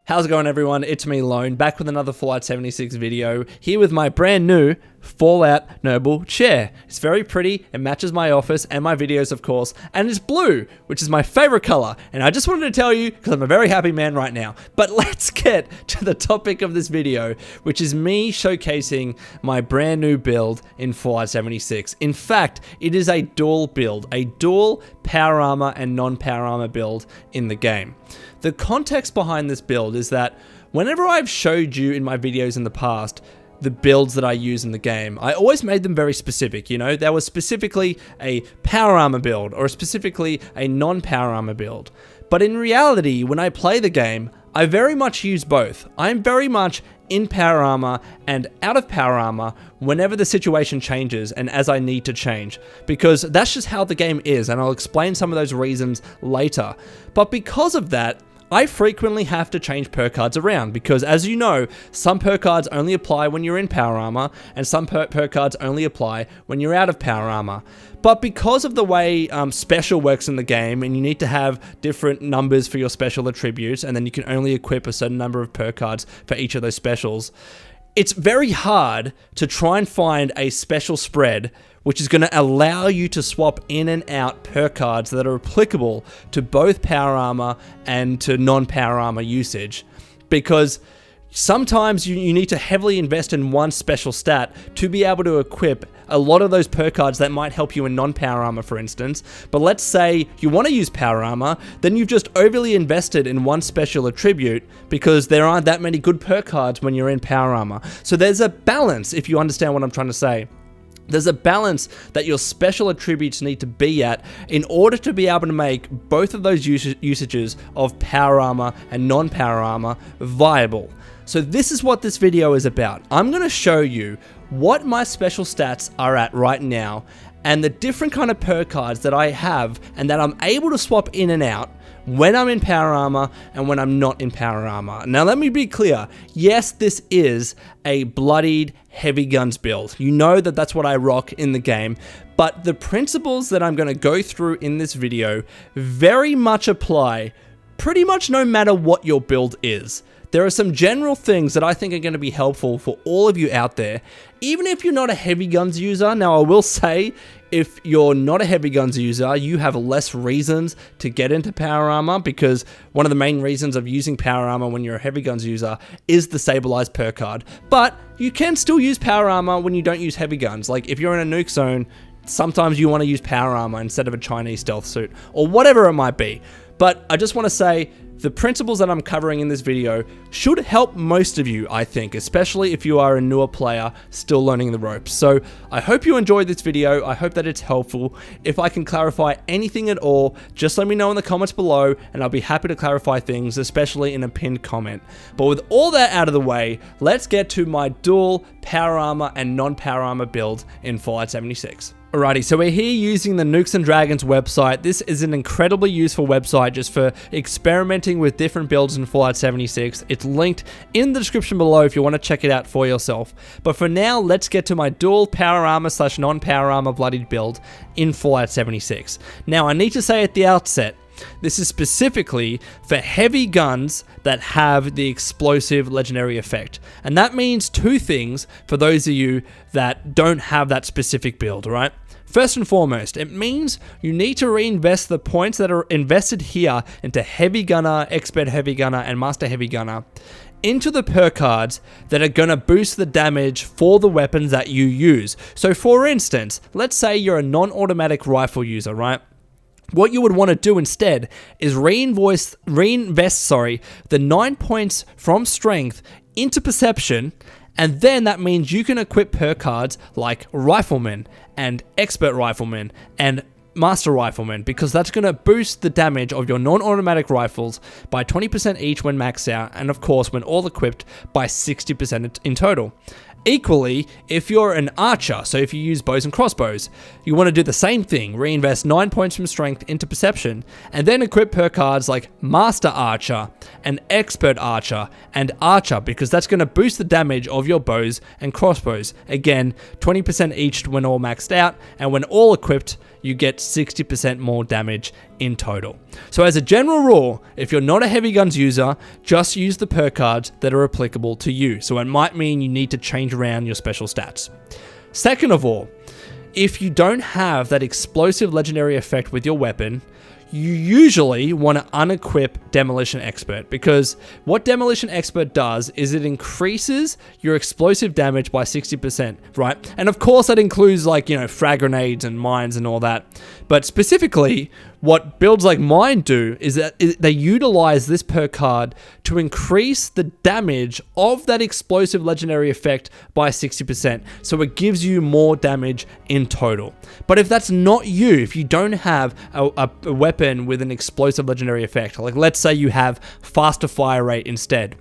How's it going, everyone? It's me, Lone, back with another Fallout 76 video, here with my brand new Fallout Noble chair. It's very pretty, it matches my office and my videos, of course, and it's blue, which is my favorite color, and I just wanted to tell you, because I'm a very happy man right now. But let's get to the topic of this video, which is me showcasing my brand new build in Fallout 76. In fact, it is a dual build, a dual power armor and non-power armor build in the game. The context behind this build is that whenever I've showed you in my videos in the past the builds that I use in the game, I always made them very specific. You know, there was specifically a power armor build or specifically a non-power armor build. But in reality, when I play the game, I very much use both. I'm very much in power armor and out of power armor whenever the situation changes and as I need to change, because that's just how the game is, and I'll explain some of those reasons later. But because of that, I frequently have to change perk cards around because, as you know, some perk cards only apply when you're in power armor and some perk cards only apply when you're out of power armor. But because of the way special works in the game, and you need to have different numbers for your special attributes, and then you can only equip a certain number of perk cards for each of those specials, it's very hard to try and find a special spread which is going to allow you to swap in and out perk cards that are applicable to both power armor and to non-power armor usage. Because sometimes you need to heavily invest in one special stat to be able to equip a lot of those perk cards that might help you in non-power armor, for instance. But let's say you want to use power armor, then you've just overly invested in one special attribute because there aren't that many good perk cards when you're in power armor. So there's a balance, if you understand what I'm trying to say. There's a balance that your special attributes need to be at in order to be able to make both of those usages of power armor and non-power armor viable. So this is what this video is about. I'm going to show you what my special stats are at right now and the different kind of perk cards that I have and that I'm able to swap in and out when I'm in power armor and when I'm not in power armor. Now let me be clear, yes, this is a bloodied heavy guns build. You know that that's what I rock in the game, but the principles that I'm going to go through in this video very much apply pretty much no matter what your build is. There are some general things that I think are going to be helpful for all of you out there, even if you're not a heavy guns user. Now, I will say, if you're not a heavy guns user, you have less reasons to get into power armor, because one of the main reasons of using power armor when you're a heavy guns user is the stabilized perk card. But you can still use power armor when you don't use heavy guns. Like if you're in a nuke zone, sometimes you want to use power armor instead of a Chinese stealth suit or whatever it might be. But I just want to say, the principles that I'm covering in this video should help most of you, I think, especially if you are a newer player still learning the ropes. So I hope you enjoyed this video. I hope that it's helpful. If I can clarify anything at all, just let me know in the comments below and I'll be happy to clarify things, especially in a pinned comment. But with all that out of the way, let's get to my dual power armor and non-power armor build in Fallout 76. Alrighty, so we're here using the Nukes and Dragons website. This is an incredibly useful website just for experimenting with different builds in Fallout 76. It's linked in the description below if you want to check it out for yourself. But for now, let's get to my dual power armor / non-power armor bloodied build in Fallout 76. Now, I need to say at the outset, this is specifically for heavy guns that have the explosive legendary effect. And that means two things for those of you that don't have that specific build, right? First and foremost, it means you need to reinvest the points that are invested here into Heavy Gunner, Expert Heavy Gunner, and Master Heavy Gunner into the perk cards that are going to boost the damage for the weapons that you use. So for instance, let's say you're a non-automatic rifle user, right? What you would want to do instead is reinvest the 9 points from strength into perception, and then that means you can equip perk cards like Rifleman and Expert Rifleman and Master Rifleman, because that's going to boost the damage of your non-automatic rifles by 20% each when maxed out, and of course when all equipped by 60% in total. Equally, if you're an archer, so if you use bows and crossbows, you want to do the same thing, reinvest 9 points from strength into perception, and then equip perk cards like Master Archer and Expert Archer and Archer, because that's going to boost the damage of your bows and crossbows. Again, 20% each when all maxed out, and when all equipped, you get 60% more damage in total. So as a general rule, if you're not a heavy guns user, just use the perk cards that are applicable to you. So it might mean you need to change around your special stats. Second of all, if you don't have that explosive legendary effect with your weapon, you usually want to unequip Demolition Expert, because what Demolition Expert does is it increases your explosive damage by 60%, right? And of course that includes like, frag grenades and mines and all that. But specifically, what builds like mine do is that they utilize this perk card to increase the damage of that explosive legendary effect by 60%. So it gives you more damage in total. But if that's not you, if you don't have a weapon with an explosive legendary effect, like let's say you have faster fire rate instead,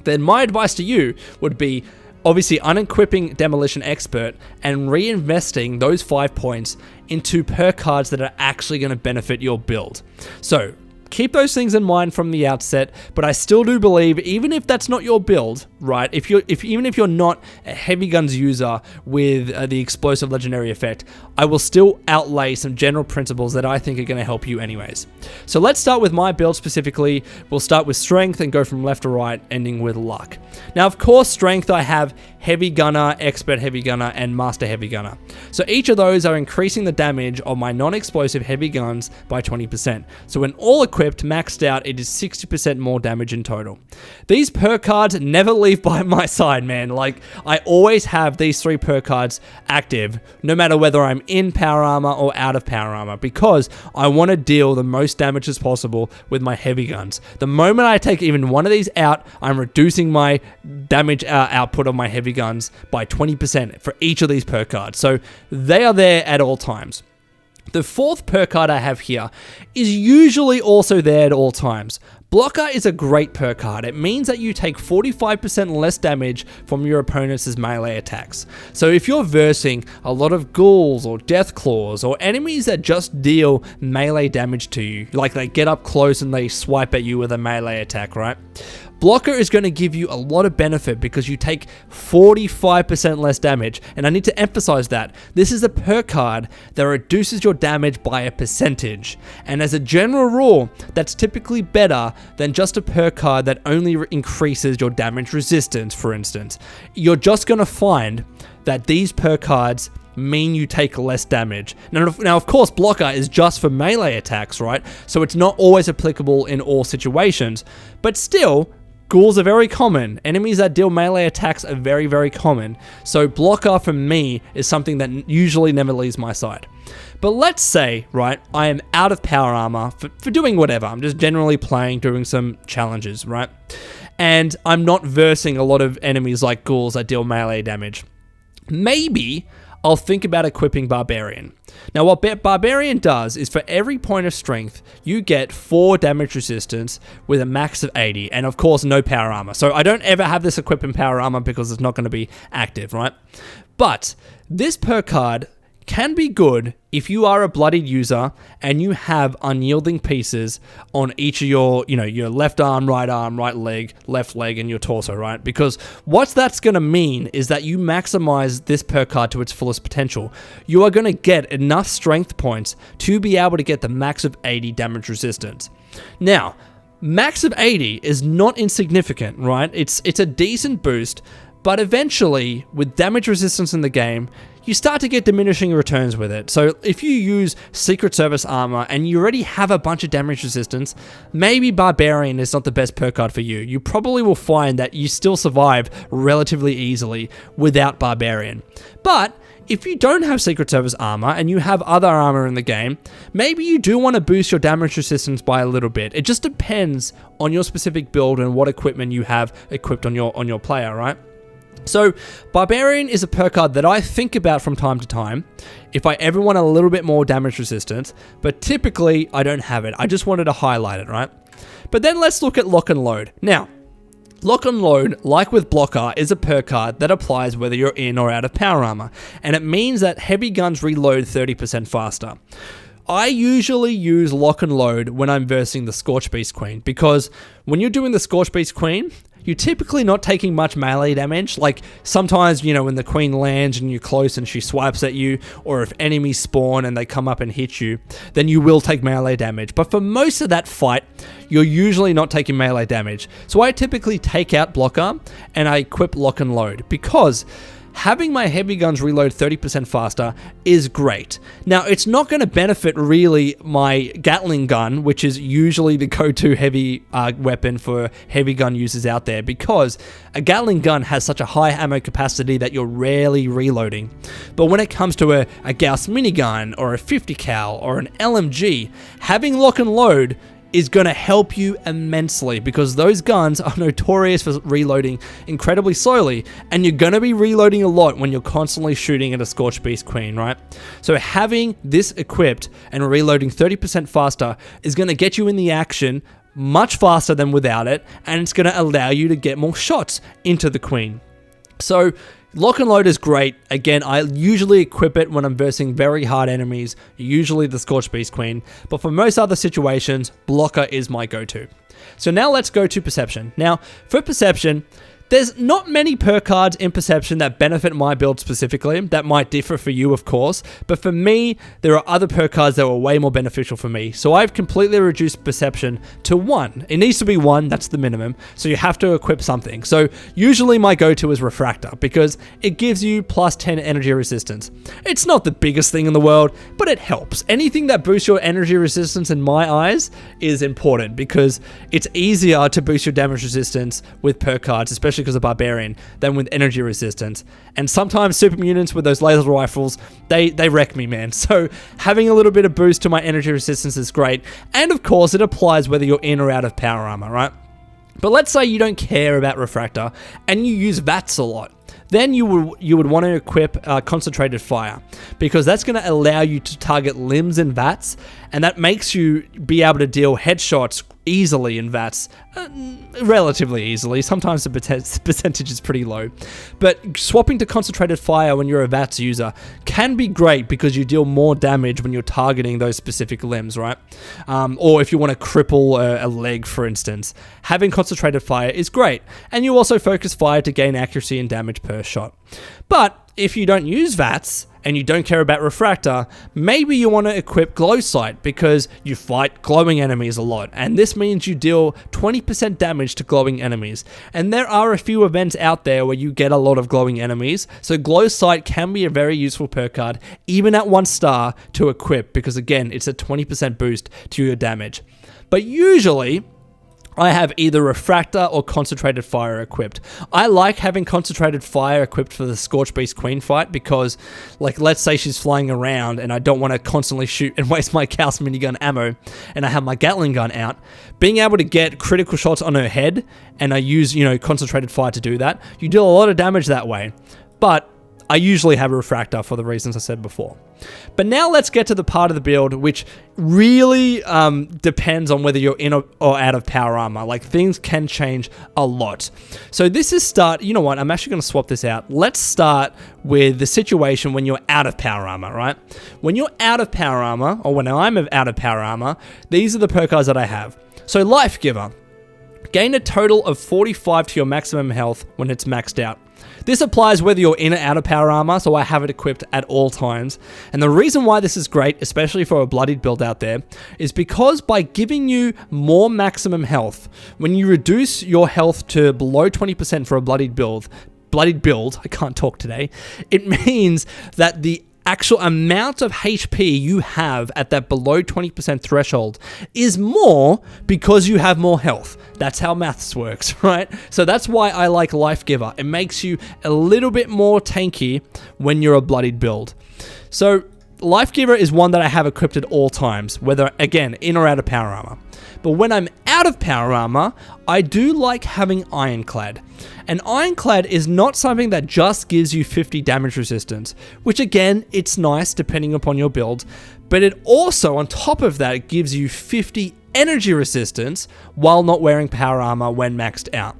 then my advice to you would be obviously unequipping Demolition Expert and reinvesting those 5 points into perk cards that are actually going to benefit your build. So keep those things in mind from the outset, but I still do believe, even if that's not your build, right? Even if you're not a heavy guns user with the explosive legendary effect, I will still outlay some general principles that I think are going to help you anyways. So let's start with my build specifically. We'll start with strength and go from left to right, ending with luck. Now, of course, strength, I have heavy gunner, expert heavy gunner, and master heavy gunner. So each of those are increasing the damage of my non-explosive heavy guns by 20%. So when all equipped, maxed out, it is 60% more damage in total. These perk cards never leave by my side, man. Like, I always have these 3 perk cards active, no matter whether I'm in power armor or out of power armor, because I want to deal the most damage as possible with my heavy guns. The moment I take even one of these out, I'm reducing my damage output of my heavy guns by 20% for each of these perk cards. So they are there at all times. The 4th perk card I have here is usually also there at all times. Blocker is a great perk card. It means that you take 45% less damage from your opponent's melee attacks. So if you're versing a lot of ghouls or death claws or enemies that just deal melee damage to you, like they get up close and they swipe at you with a melee attack, right? Blocker is going to give you a lot of benefit because you take 45% less damage, and I need to emphasize that. This is a perk card that reduces your damage by a percentage, and as a general rule, that's typically better than just a perk card that only increases your damage resistance, for instance. You're just going to find that these perk cards mean you take less damage. Now, of course, blocker is just for melee attacks, right? So it's not always applicable in all situations, but still, ghouls are very common. Enemies that deal melee attacks are very, very common. So blocker for me is something that usually never leaves my side. But let's say, right, I am out of power armor for doing whatever. I'm just generally playing, doing some challenges, right? And I'm not versing a lot of enemies like ghouls that deal melee damage. Maybe I'll think about equipping Barbarian. Now, what Barbarian does is for every point of strength, you get 4 damage resistance with a max of 80, and of course, no power armor. So I don't ever have this equipped in power armor because it's not going to be active, right? But this perk card can be good if you are a Bloodied user and you have unyielding pieces on each of your, your left arm, right leg, left leg, and your torso, right? Because what that's going to mean is that you maximize this perk card to its fullest potential. You are going to get enough strength points to be able to get the max of 80 damage resistance. Now, max of 80 is not insignificant, right? It's a decent boost, but eventually, with damage resistance in the game, you start to get diminishing returns with it. So if you use Secret Service armor and you already have a bunch of damage resistance, maybe Barbarian is not the best perk card for you. You probably will find that you still survive relatively easily without Barbarian. But if you don't have Secret Service armor and you have other armor in the game, maybe you do want to boost your damage resistance by a little bit. It just depends on your specific build and what equipment you have equipped on your player, right? So, Barbarian is a perk card that I think about from time to time if I ever want a little bit more damage resistance, but typically I don't have it. I just wanted to highlight it, right? But then let's look at lock and load. Now, Lock and Load, like with Blocker, is a perk card that applies whether you're in or out of power armor, and it means that heavy guns reload 30% faster. I usually use Lock and Load when I'm versing the Scorch Beast Queen, because when you're doing the Scorch Beast Queen, you're typically not taking much melee damage. Like, sometimes, you know, when the queen lands and you're close and she swipes at you, or if enemies spawn and they come up and hit you, then you will take melee damage. But for most of that fight, you're usually not taking melee damage. So I typically take out Blocker and I equip Lock and Load, because having my heavy guns reload 30% faster is great. Now, it's not going to benefit really my Gatling gun, which is usually the go-to heavy weapon for heavy gun users out there, because a Gatling gun has such a high ammo capacity that you're rarely reloading. But when it comes to a Gauss minigun or a 50 cal or an LMG, having Lock and Load is going to help you immensely, because those guns are notorious for reloading incredibly slowly, and you're going to be reloading a lot when you're constantly shooting at a Scorched Beast Queen, right? So having this equipped and reloading 30% faster is going to get you in the action much faster than without it, and it's going to allow you to get more shots into the Queen. So Lock and Load is great. Again, I usually equip it when I'm versing very hard enemies, usually the Scorched Beast Queen, but for most other situations, Blocker is my go-to. So now let's go to Perception. Now, for Perception, there's not many perk cards in Perception that benefit my build specifically. That might differ for you, of course, but for me, there are other perk cards that were way more beneficial for me. So I've completely reduced Perception to 1. It needs to be 1, that's the minimum, so you have to equip something. So usually my go-to is Refractor, because it gives you plus 10 energy resistance. It's not the biggest thing in the world, but it helps. Anything that boosts your energy resistance in my eyes is important, because it's easier to boost your damage resistance with perk cards, especially because of Barbarian, than with energy resistance. And sometimes super mutants with those laser rifles, they wreck me, man. So having a little bit of boost to my energy resistance is great. And of course, it applies whether you're in or out of power armor, right? But let's say you don't care about Refractor and you use VATS a lot. Then you would want to equip Concentrated Fire, because that's going to allow you to target limbs in VATS, and that makes you be able to deal headshots easily in VATS, relatively easily. Sometimes the percentage is pretty low, but swapping to Concentrated Fire when you're a VATS user can be great, because you deal more damage when you're targeting those specific limbs, right? Or if you want to cripple a leg, for instance, having Concentrated Fire is great, and you also focus fire to gain accuracy and damage per shot. But if you don't use VATS and you don't care about Refractor, maybe you want to equip Glow Sight, because you fight glowing enemies a lot, and this means you deal 20% damage to glowing enemies. And there are a few events out there where you get a lot of glowing enemies, so Glow Sight can be a very useful perk card, even at 1 star, to equip, because again, it's a 20% boost to your damage. But usually, I have either Refractor or Concentrated Fire equipped. I like having Concentrated Fire equipped for the Scorched Beast Queen fight, because, like, let's say she's flying around and I don't want to constantly shoot and waste my Gauss minigun ammo, and I have my Gatling gun out. Being able to get critical shots on her head, and I use, you know, Concentrated Fire to do that, you deal a lot of damage that way. But I usually have a Refractor for the reasons I said before. But now let's get to the part of the build which really depends on whether you're in or out of power armor. Like, things can change a lot. So this is you know what, I'm actually going to swap this out. Let's start with the situation when you're out of power armor, right? When you're out of power armor, or when I'm out of power armor, these are the perk cards that I have. So Life Giver. Gain a total of 45 to your maximum health when it's maxed out. This applies whether you're in or out of power armor, so I have it equipped at all times. And the reason why this is great, especially for a Bloodied build out there, is because by giving you more maximum health, when you reduce your health to below 20% for a Bloodied build, I can't talk today, it means that the actual amount of HP you have at that below 20% threshold is more because you have more health. That's how maths works, right? So that's why I like Life Giver. It makes you a little bit more tanky when you're a Bloodied build. So Life Giver is one that I have equipped at all times, whether, again, in or out of power armor. But when I'm out of power armor, I do like having Ironclad. And Ironclad is not something that just gives you 50 damage resistance, which again, it's nice depending upon your build, but it also, on top of that, gives you 50 energy resistance while not wearing power armor when maxed out.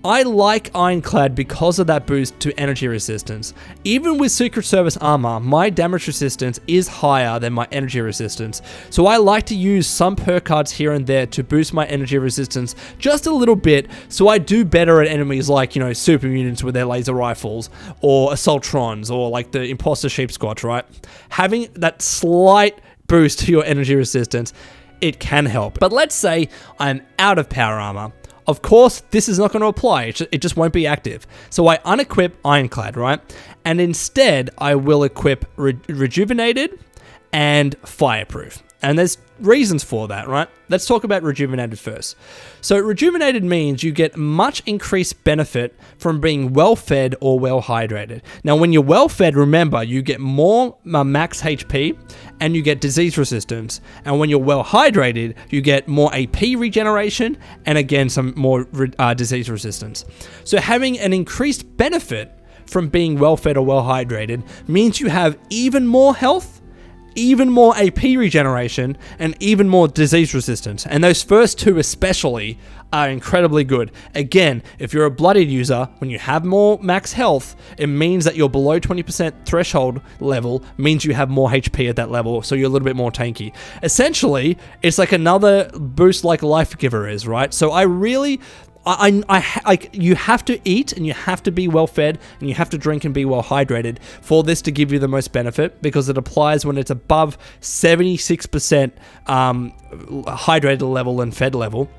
I like Ironclad because of that boost to energy resistance. Even with Secret Service armor, my damage resistance is higher than my energy resistance. So I like to use some perk cards here and there to boost my energy resistance just a little bit, so I do better at enemies like, you know, super mutants with their laser rifles, or assaultrons, or like the imposter sheep squad, right? Having that slight boost to your energy resistance, it can help. But let's say I'm out of power armor. Of course, this is not going to apply. It just won't be active. So I unequip Ironclad, right? And instead, I will equip Rejuvenated and Fireproof. And there's reasons for that, right? Let's talk about Rejuvenated first. So Rejuvenated means you get much increased benefit from being well-fed or well-hydrated. Now, when you're well-fed, remember, you get more max HP and you get disease resistance. And when you're well-hydrated, you get more AP regeneration and, again, some more disease resistance. So having an increased benefit from being well-fed or well-hydrated means you have even more health, even more AP regeneration, and even more disease resistance. And those first two especially are incredibly good. Again, if you're a Bloodied user, when you have more max health, it means that you're below 20% threshold level, means you have more HP at that level, so you're a little bit more tanky. Essentially, it's like another boost like Life Giver is, right? So I really... you have to eat and you have to be well fed and you have to drink and be well hydrated for this to give you the most benefit, because it applies when it's above 76% hydrated level and fed level.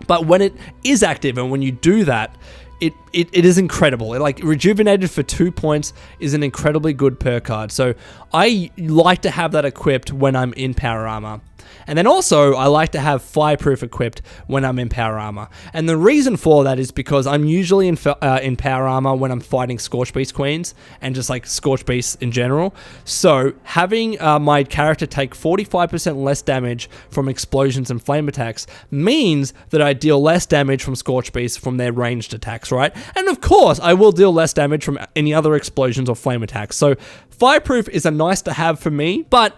But when it is active and when you do that, it is incredible. Like, Rejuvenated for 2 points is an incredibly good perk card. So I like to have that equipped when I'm in power armor. And then also, I like to have Fireproof equipped when I'm in power armor. And the reason for that is because I'm usually in power armor when I'm fighting Scorch Beast Queens and just like Scorch Beasts in general. So having my character take 45% less damage from explosions and flame attacks means that I deal less damage from Scorch Beasts from their ranged attacks, right? And of course, I will deal less damage from any other explosions or flame attacks. So Fireproof is a nice to have for me, but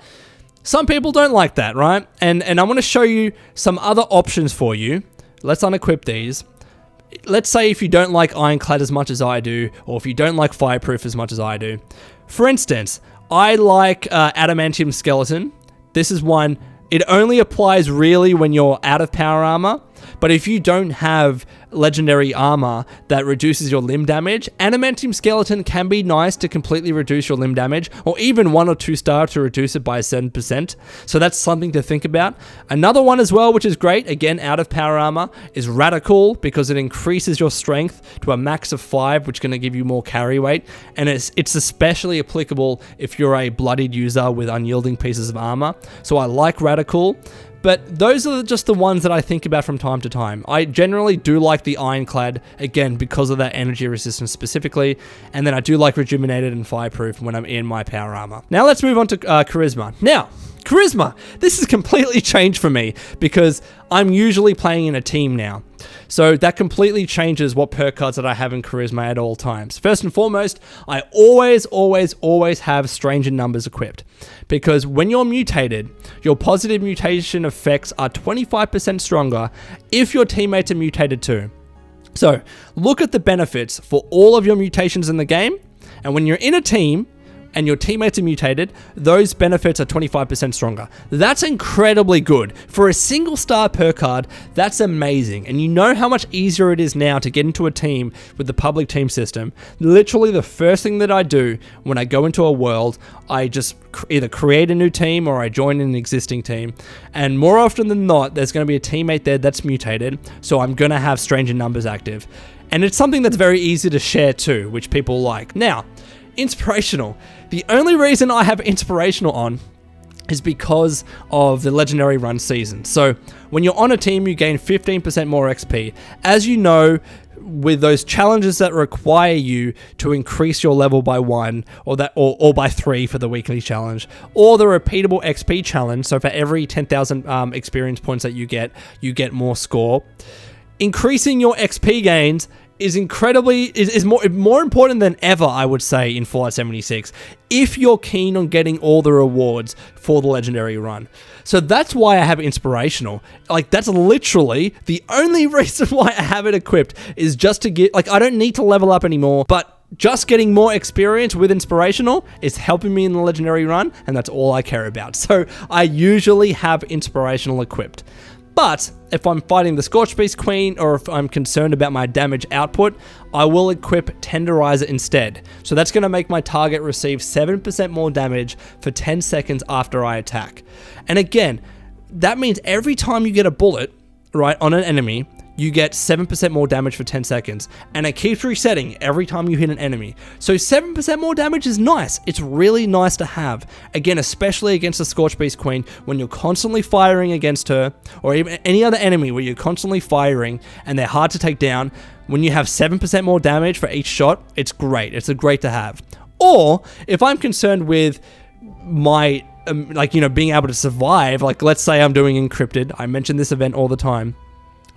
some people don't like that, right? And I want to show you some other options for you. Let's unequip these. Let's say if you don't like Ironclad as much as I do, or if you don't like Fireproof as much as I do. For instance, I like Adamantium Skeleton. This is one, it only applies really when you're out of power armor. But if you don't have legendary armor that reduces your limb damage, Adamantium Skeleton can be nice to completely reduce your limb damage, or even 1 or 2 star to reduce it by 7%. So that's something to think about. Another one as well, which is great, again, out of power armor, is Radical, because it increases your strength to a max of 5, which is going to give you more carry weight. And it's especially applicable if you're a Bloodied user with unyielding pieces of armor. So I like Radical. But those are just the ones that I think about from time to time. I generally do like the Ironclad, again, because of that energy resistance specifically. And then I do like Rejuvenated and Fireproof when I'm in my power armor. Now let's move on to Charisma. Now, Charisma. This has completely changed for me because I'm usually playing in a team now. So that completely changes what perk cards that I have in Charisma at all times. First and foremost, I always have Strange in Numbers equipped. Because when you're mutated, your positive mutation effects are 25% stronger if your teammates are mutated too. So look at the benefits for all of your mutations in the game. And when you're in a team, and your teammates are mutated, those benefits are 25% stronger. That's incredibly good. For a single star perk card, that's amazing. And you know how much easier it is now to get into a team with the public team system. Literally the first thing that I do when I go into a world, I just either create a new team or I join an existing team. And more often than not, there's going to be a teammate there that's mutated. So I'm going to have Strange in Numbers active. And it's something that's very easy to share too, which people like. Now, Inspirational. The only reason I have Inspirational on is because of the Legendary Run season. So when you're on a team, you gain 15% more XP. As you know, with those challenges that require you to increase your level by 1 or by 3 for the weekly challenge, or the repeatable XP challenge, so for every 10,000 experience points that you get more score. Increasing your XP gains is more important than ever, I would say, in Fallout 76, if you're keen on getting all the rewards for the legendary run. So that's why I have inspirational. Like, that's literally the only reason why I have it equipped, is just to get, like, I don't need to level up anymore, but just getting more experience with inspirational is helping me in the legendary run, and that's all I care about. So I usually have inspirational equipped. But if I'm fighting the Scorched Beast Queen, or if I'm concerned about my damage output, I will equip Tenderizer instead. So that's going to make my target receive 7% more damage for 10 seconds after I attack. And again, that means every time you get a bullet, right, on an enemy, you get 7% more damage for 10 seconds. And it keeps resetting every time you hit an enemy. So 7% more damage is nice. It's really nice to have. Again, especially against the Scorched Beast Queen, when you're constantly firing against her, or even any other enemy where you're constantly firing and they're hard to take down. When you have 7% more damage for each shot, it's great. It's great to have. Or if I'm concerned with my, being able to survive, like let's say I'm doing encrypted. I mention this event all the time.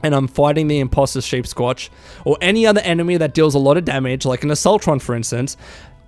And I'm fighting the Imposter Sheep Squatch, or any other enemy that deals a lot of damage, like an Assaultron for instance,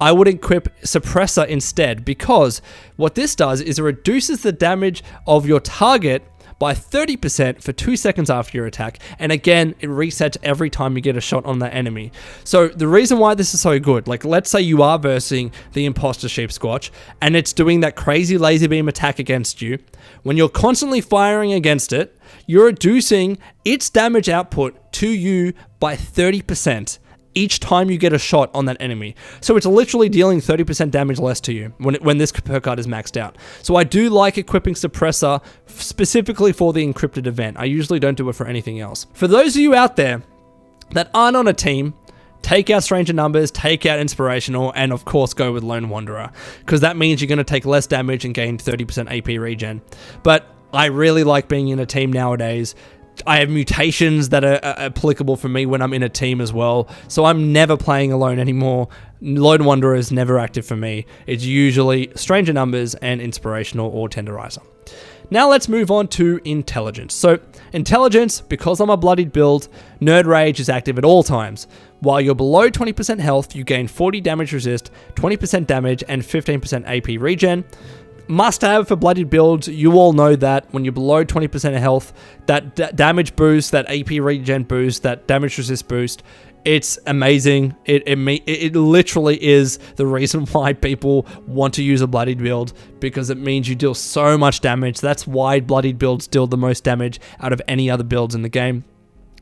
I would equip Suppressor instead, because what this does is it reduces the damage of your target by 30% for 2 seconds after your attack, and again, it resets every time you get a shot on that enemy. So the reason why this is so good, like let's say you are versing the Imposter Sheep Squatch, and it's doing that crazy laser beam attack against you. When you're constantly firing against it, you're reducing its damage output to you by 30% each time you get a shot on that enemy. So it's literally dealing 30% damage less to you when this perk card is maxed out. So I do like equipping Suppressor specifically for the encrypted event. I usually don't do it for anything else. For those of you out there that aren't on a team, take out Stranger Numbers, take out Inspirational, and of course go with Lone Wanderer, because that means you're going to take less damage and gain 30% AP regen. But I really like being in a team nowadays. I have mutations that are applicable for me when I'm in a team as well, so I'm never playing alone anymore. Lone Wanderer is never active for me. It's usually Stranger Numbers and Inspirational or Tenderizer. Now let's move on to Intelligence. So Intelligence, because I'm a Bloodied build, Nerd Rage is active at all times. While you're below 20% health, you gain 40 damage resist, 20% damage, and 15% AP regen. Must have for Bloodied builds. You all know that when you're below 20% health, that damage boost, that AP regen boost, that damage resist boost, it's amazing. It literally is the reason why people want to use a Bloodied build, because it means you deal so much damage. That's why Bloodied builds deal the most damage out of any other builds in the game.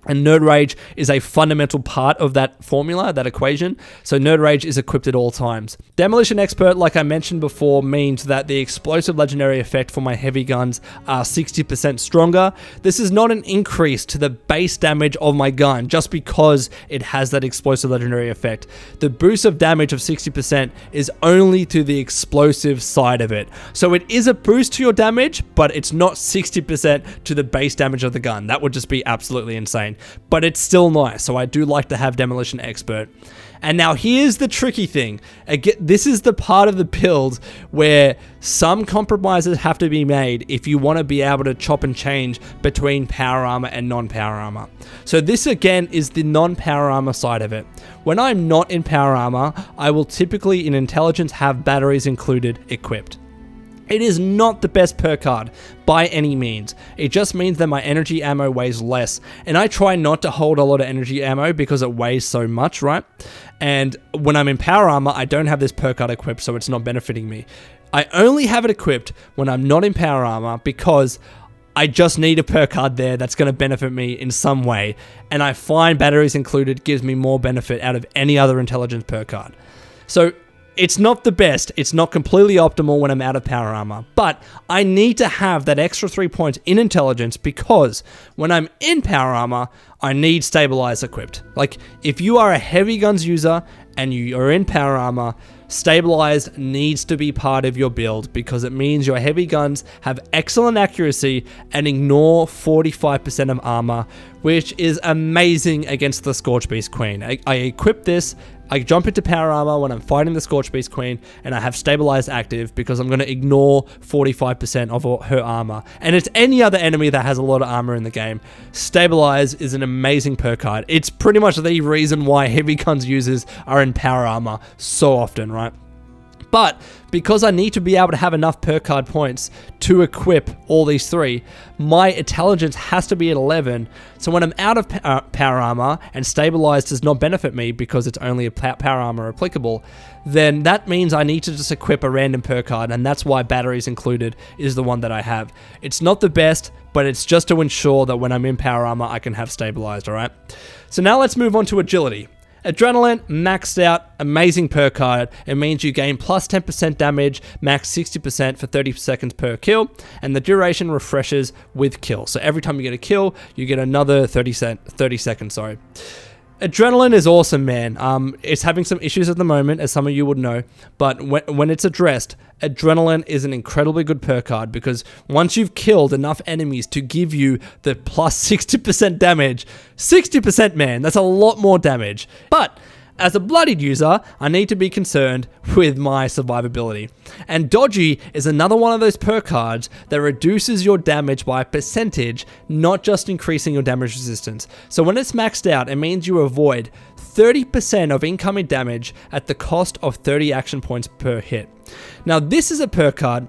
And Nerd Rage is a fundamental part of that formula, that equation. So Nerd Rage is equipped at all times. Demolition Expert, like I mentioned before, means that the explosive legendary effect for my heavy guns are 60% stronger. This is not an increase to the base damage of my gun just because it has that explosive legendary effect. The boost of damage of 60% is only to the explosive side of it. So it is a boost to your damage, but it's not 60% to the base damage of the gun. That would just be absolutely insane. But it's still nice, so I do like to have Demolition Expert. And now here's the tricky thing. Again, this is the part of the build where some compromises have to be made if you want to be able to chop and change between power armor and non-power armor. So this again is the non-power armor side of it. When I'm not in power armor, I will typically in Intelligence have batteries included equipped. It is not the best perk card by any means. It just means that my energy ammo weighs less. And I try not to hold a lot of energy ammo because it weighs so much, right? And when I'm in power armor, I don't have this perk card equipped, so it's not benefiting me. I only have it equipped when I'm not in power armor because I just need a perk card there that's going to benefit me in some way. And I find batteries included gives me more benefit out of any other Intelligence perk card. So it's not the best. It's not completely optimal when I'm out of power armor, but I need to have that extra 3 points in Intelligence because when I'm in power armor, I need Stabilize equipped. Like if you are a heavy guns user and you are in power armor, Stabilized needs to be part of your build because it means your heavy guns have excellent accuracy and ignore 45% of armor, which is amazing against the Scorch Beast Queen. I equip this, I jump into power armor when I'm fighting the Scorch Beast Queen, and I have stabilized active because I'm going to ignore 45% of her armor. And it's any other enemy that has a lot of armor in the game. Stabilize is an amazing perk card. It's pretty much the reason why heavy guns users are in power armor so often, right? But because I need to be able to have enough perk card points to equip all these three, my intelligence has to be at 11. So when I'm out of power armor and stabilized does not benefit me because it's only a power armor applicable, then that means I need to just equip a random perk card, and that's why batteries included is the one that I have. It's not the best, but it's just to ensure that when I'm in power armor, I can have stabilized, all right? So now let's move on to agility. Adrenaline, maxed out, amazing perk card. It means you gain plus 10% damage, max 60% for 30 seconds per kill, and the duration refreshes with kill. So every time you get a kill, you get another 30 seconds. Adrenaline is awesome, man. It's having some issues at the moment, as some of you would know, but when it's addressed, Adrenaline is an incredibly good perk card because once you've killed enough enemies to give you the plus 60% damage, 60%, man, that's a lot more damage. But as a Bloodied user, I need to be concerned with my survivability. And Dodgy is another one of those perk cards that reduces your damage by a percentage, not just increasing your damage resistance. So when it's maxed out, it means you avoid 30% of incoming damage at the cost of 30 action points per hit. Now, this is a perk card.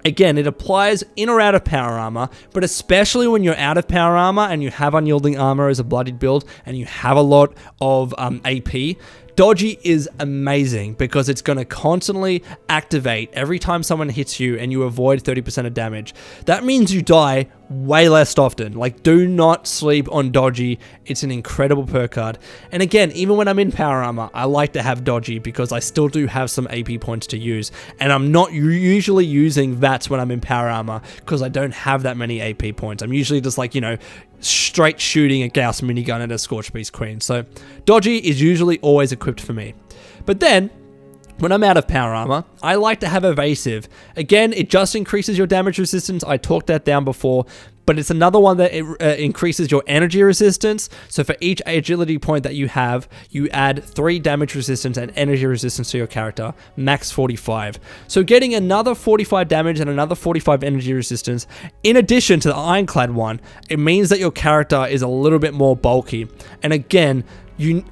Again, it applies in or out of power armor, but especially when you're out of power armor and you have unyielding armor as a Bloodied build and you have a lot of AP, Dodgy is amazing because it's going to constantly activate every time someone hits you and you avoid 30% of damage. That means you die way less often. Like, do not sleep on Dodgy. It's an incredible perk card. And again, even when I'm in power armor, I like to have Dodgy because I still do have some AP points to use. And I'm not usually using VATS when I'm in power armor because I don't have that many AP points. I'm usually just like, you know, straight shooting a Gauss minigun at a Scorch Beast Queen. So Dodgy is usually always equipped for me. But then, when I'm out of power armor, I like to have evasive. Again, it just increases your damage resistance. I talked that down before, but it's another one that increases your energy resistance. So for each agility point that you have, you add 3 damage resistance and energy resistance to your character, max 45. So getting another 45 damage and another 45 energy resistance, in addition to the Ironclad one, it means that your character is a little bit more bulky. And again,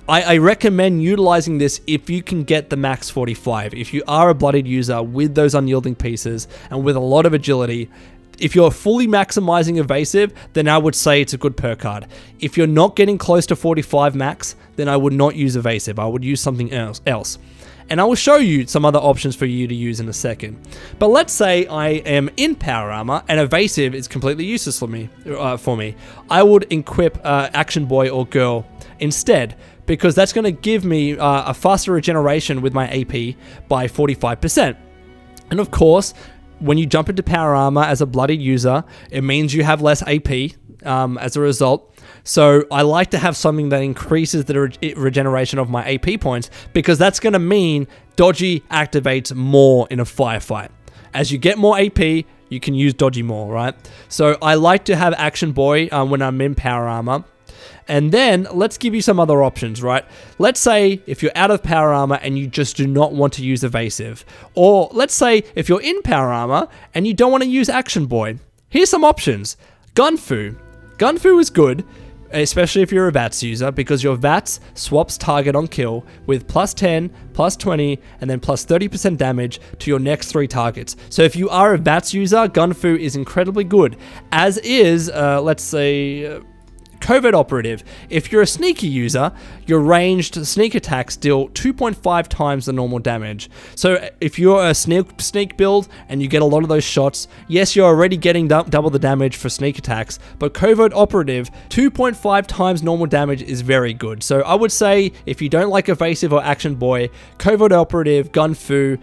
I recommend utilizing this if you can get the max 45. If you are a Bloodied user with those unyielding pieces and with a lot of agility, if you're fully maximizing evasive, then I would say it's a good perk card. If you're not getting close to 45 max, then I would not use evasive. I would use something else. And I will show you some other options for you to use in a second. But let's say I am in power armor and evasive is completely useless for me. I would equip Action Boy or Girl instead, because that's going to give me a faster regeneration with my AP by 45%. And of course, when you jump into power armor as a Bloodied user, it means you have less AP as a result. So I like to have something that increases the regeneration of my AP points, because that's going to mean Dodgy activates more in a firefight. As you get more AP, you can use Dodgy more, right? So I like to have Action Boy when I'm in power armor. And then let's give you some other options, right? Let's say if you're out of power armor and you just do not want to use evasive. Or let's say if you're in power armor and you don't want to use Action Boy. Here's some options. Gunfu. Gunfu is good, especially if you're a VATS user, because your VATS swaps target on kill with plus 10, plus 20, and then plus 30% damage to your next 3 targets. So if you are a VATS user, Gunfu is incredibly good, as is, let's say, Covert Operative. If you're a sneaky user, your ranged sneak attacks deal 2.5 times the normal damage. So if you're a sneak build and you get a lot of those shots, yes, you're already getting double the damage for sneak attacks, but Covert Operative, 2.5 times normal damage is very good. So I would say if you don't like evasive or Action Boy, Covert Operative, Gunfu,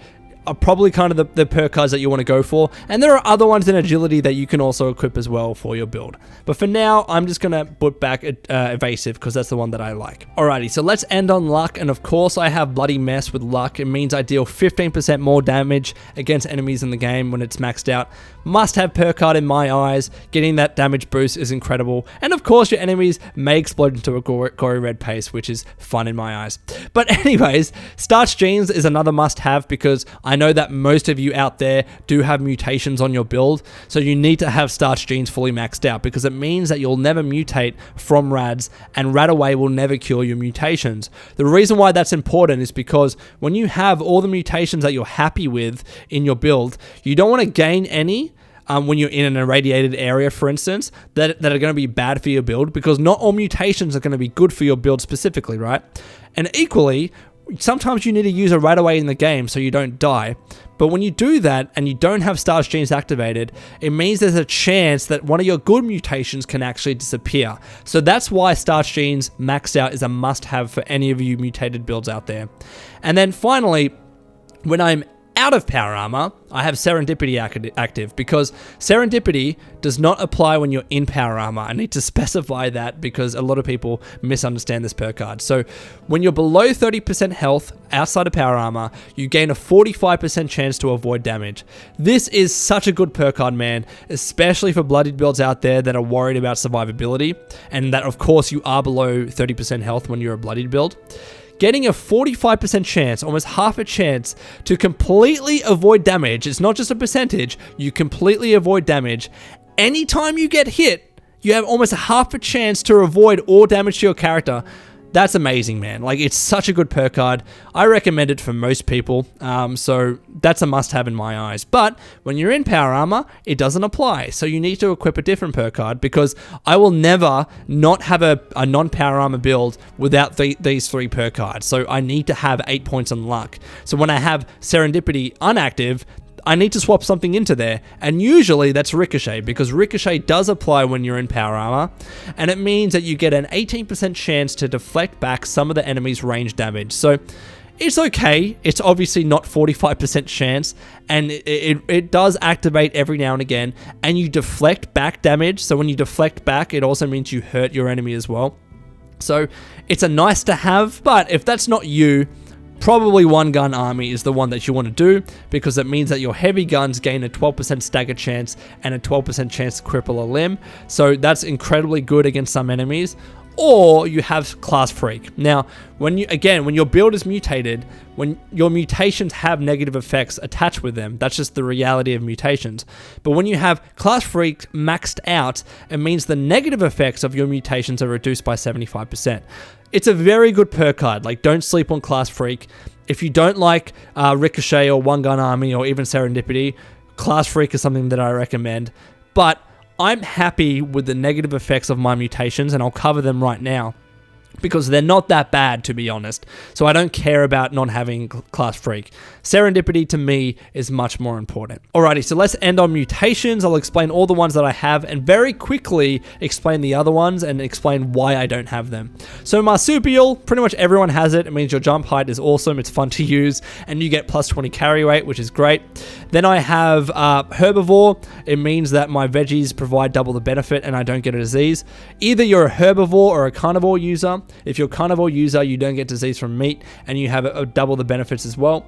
are probably kind of the perk cards that you want to go for. And there are other ones in agility that you can also equip as well for your build. But for now, I'm just going to put back evasive because that's the one that I like. Alrighty, so let's end on luck. And of course, I have Bloody Mess with luck. It means I deal 15% more damage against enemies in the game when it's maxed out. Must have perk card in my eyes. Getting that damage boost is incredible. And of course, your enemies may explode into a gory red paste, which is fun in my eyes. But anyways, Starch Genes is another must-have because I know that most of you out there do have mutations on your build, so you need to have Starch Genes fully maxed out because it means that you'll never mutate from rads, and rad away will never cure your mutations. The reason why that's important is because when you have all the mutations that you're happy with in your build, you don't want to gain any when you're in an irradiated area, for instance, that are going to be bad for your build, because not all mutations are going to be good for your build specifically, right? And equally, sometimes you need to use a right away in the game so you don't die. But when you do that and you don't have Starch Genes activated, it means there's a chance that one of your good mutations can actually disappear. So that's why Starch Genes maxed out is a must-have for any of you mutated builds out there. And then finally, when I'm out of power armor, I have Serendipity active because Serendipity does not apply when you're in power armor. I need to specify that because a lot of people misunderstand this perk card. So when you're below 30% health outside of power armor, you gain a 45% chance to avoid damage. This is such a good perk card, man, especially for bloodied builds out there that are worried about survivability, and that of course you are below 30% health when you're a bloodied build. Getting a 45% chance, almost half a chance, to completely avoid damage. It's not just a percentage, you completely avoid damage. Anytime you get hit, you have almost a half a chance to avoid all damage to your character. That's amazing, man. Like, it's such a good perk card. I recommend it for most people, so that's a must-have in my eyes. But when you're in power armor, it doesn't apply, so you need to equip a different perk card, because I will never not have a non-power armor build without these three perk cards. So I need to have 8 points on luck. So when I have Serendipity unactive, I need to swap something into there, and usually that's Ricochet, because Ricochet does apply when you're in power armor, and it means that you get an 18% chance to deflect back some of the enemy's range damage. So it's okay. It's obviously not 45% chance, and it does activate every now and again, and you deflect back damage. So when you deflect back, it also means you hurt your enemy as well. So it's a nice to have, but if that's not you, probably one gun army is the one that you want to do, because it means that your heavy guns gain a 12% stagger chance and a 12% chance to cripple a limb. So that's incredibly good against some enemies. Or you have Class Freak. Now, when your build is mutated, when your mutations have negative effects attached with them, that's just the reality of mutations. But when you have Class Freak maxed out, it means the negative effects of your mutations are reduced by 75%. It's a very good perk card. Like, don't sleep on Class Freak. If you don't like Ricochet or One Gun Army or even Serendipity, Class Freak is something that I recommend. But I'm happy with the negative effects of my mutations, and I'll cover them right now, because they're not that bad, to be honest. So I don't care about not having Class Freak. Serendipity, to me, is much more important. Alrighty, so let's end on mutations. I'll explain all the ones that I have, and very quickly explain the other ones, and explain why I don't have them. So Marsupial, pretty much everyone has it. It means your jump height is awesome, it's fun to use, and you get plus 20 carry rate, which is great. Then I have Herbivore. It means that my veggies provide double the benefit, and I don't get a disease. Either you're a herbivore or a carnivore user. If you're a carnivore user, you don't get disease from meat, and you have a double the benefits as well.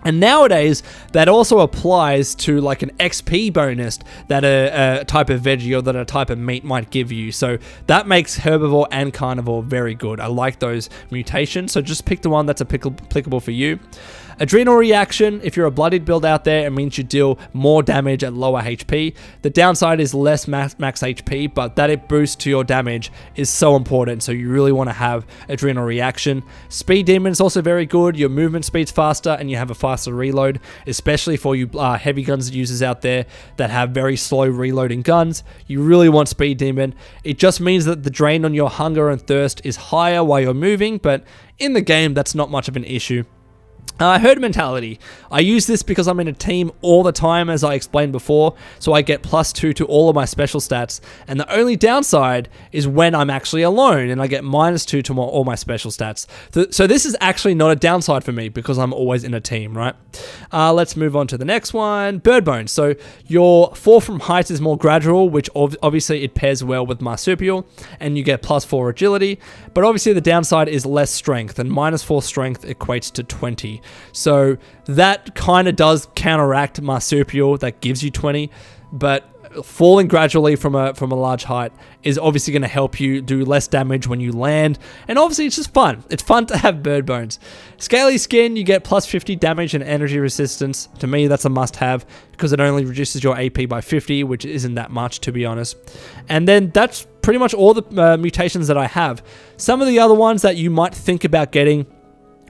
And nowadays, that also applies to like an XP bonus that a type of veggie or that a type of meat might give you. So that makes herbivore and carnivore very good. I like those mutations, so just pick the one that's applicable for you. Adrenal reaction, if you're a bloodied build out there, it means you deal more damage at lower HP. The downside is less max HP, but that it boosts to your damage is so important, so you really want to have adrenal reaction. Speed demon is also very good. Your movement speed's faster, and you have a faster reload, especially for you heavy guns users out there that have very slow reloading guns. You really want speed demon. It just means that the drain on your hunger and thirst is higher while you're moving, but in the game, that's not much of an issue. Herd mentality. I use this because I'm in a team all the time, as I explained before, so I get +2 to all of my special stats, and the only downside is when I'm actually alone, and I get -2 to all my special stats. So this is actually not a downside for me, because I'm always in a team, right? Let's move on to the next one. Bird bones. So your fall from heights is more gradual, which obviously it pairs well with marsupial, and you get +4 agility, but obviously the downside is less strength, and -4 strength equates to 20. So that kind of does counteract marsupial, that gives you 20, but falling gradually from a large height is obviously going to help you do less damage when you land, and obviously it's just fun. It's fun to have bird bones. Scaly skin, you get +50 damage and energy resistance. To me, that's a must-have because it only reduces your AP by 50, which isn't that much, to be honest. And then that's pretty much all the mutations that I have. Some of the other ones that you might think about getting,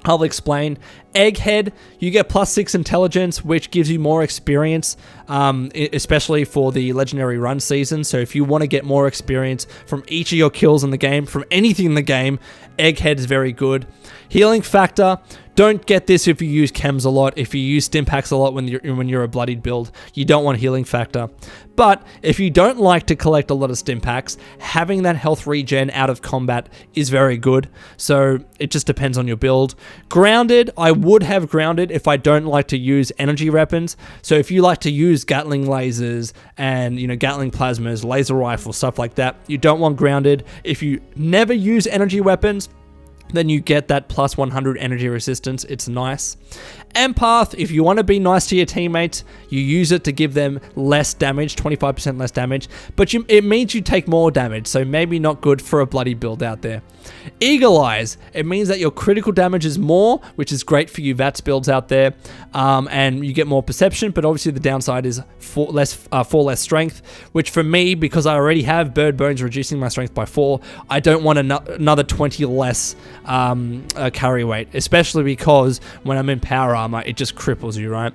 I'll explain. Egghead, you get +6 intelligence, which gives you more experience, especially for the legendary run season. So if you want to get more experience from each of your kills in the game, from anything in the game, Egghead is very good. Healing factor, don't get this if you use chems a lot. If you use stim packs a lot when you're a bloodied build, you don't want healing factor. But if you don't like to collect a lot of stim packs, having that health regen out of combat is very good. So it just depends on your build. Grounded, I would have grounded if I don't like to use energy weapons. So if you like to use Gatling lasers and Gatling plasmas, laser rifles, stuff like that, you don't want grounded. If you never use energy weapons, then you get that +100 energy resistance. It's nice. Empath, if you want to be nice to your teammates, you use it to give them less damage, 25% less damage, but it means you take more damage, so maybe not good for a bloody build out there. Eagle Eyes, it means that your critical damage is more, which is great for you VATS builds out there, and you get more perception, but obviously the downside is for less strength, which for me, because I already have bird bones reducing my strength by 4, I don't want another 20 less carry weight, especially because when I'm in power armor, it just cripples you, right?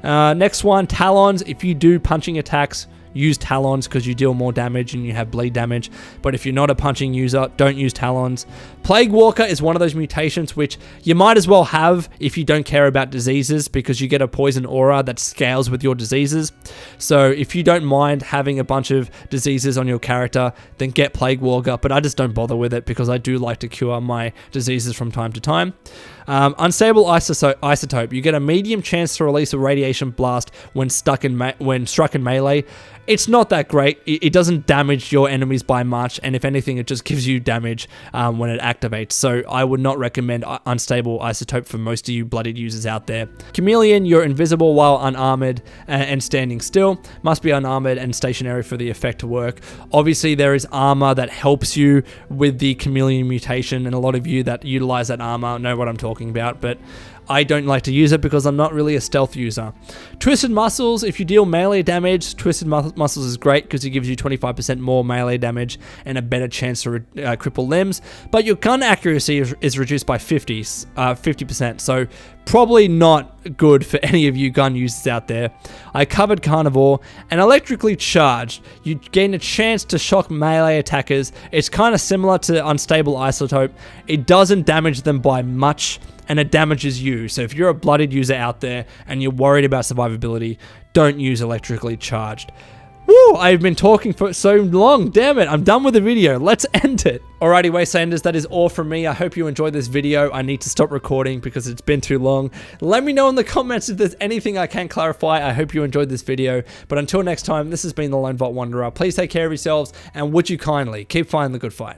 Next one, Talons. If you do punching attacks, use Talons because you deal more damage and you have bleed damage. But if you're not a punching user, don't use Talons. Plague Walker is one of those mutations which you might as well have if you don't care about diseases, because you get a poison aura that scales with your diseases. So if you don't mind having a bunch of diseases on your character, then get Plague Walker, but I just don't bother with it because I do like to cure my diseases from time to time. Unstable Isotope. You get a medium chance to release a radiation blast when struck in melee. It's not that great. It doesn't damage your enemies by much, and if anything, it just gives you damage when it activates. So I would not recommend Unstable Isotope for most of you bloodied users out there. Chameleon, you're invisible while unarmored and standing still. Must be unarmored and stationary for the effect to work. Obviously, there is armor that helps you with the Chameleon mutation, and a lot of you that utilize that armor know what I'm talking about, but I don't like to use it because I'm not really a stealth user. Twisted Muscles, if you deal melee damage, Twisted Muscles is great because it gives you 25% more melee damage and a better chance to cripple limbs, but your gun accuracy is reduced by 50%, so probably not good for any of you gun users out there. I covered Carnivore, and Electrically Charged. You gain a chance to shock melee attackers. It's kind of similar to Unstable Isotope. It doesn't damage them by much, and it damages you. So if you're a bloodied user out there and you're worried about survivability, don't use Electrically Charged. Woo, I've been talking for so long. Damn it, I'm done with the video. Let's end it. Alrighty, Wastelanders, that is all from me. I hope you enjoyed this video. I need to stop recording because it's been too long. Let me know in the comments if there's anything I can clarify. I hope you enjoyed this video. But until next time, this has been the Lone Vault Wanderer. Please take care of yourselves, and would you kindly keep fighting the good fight.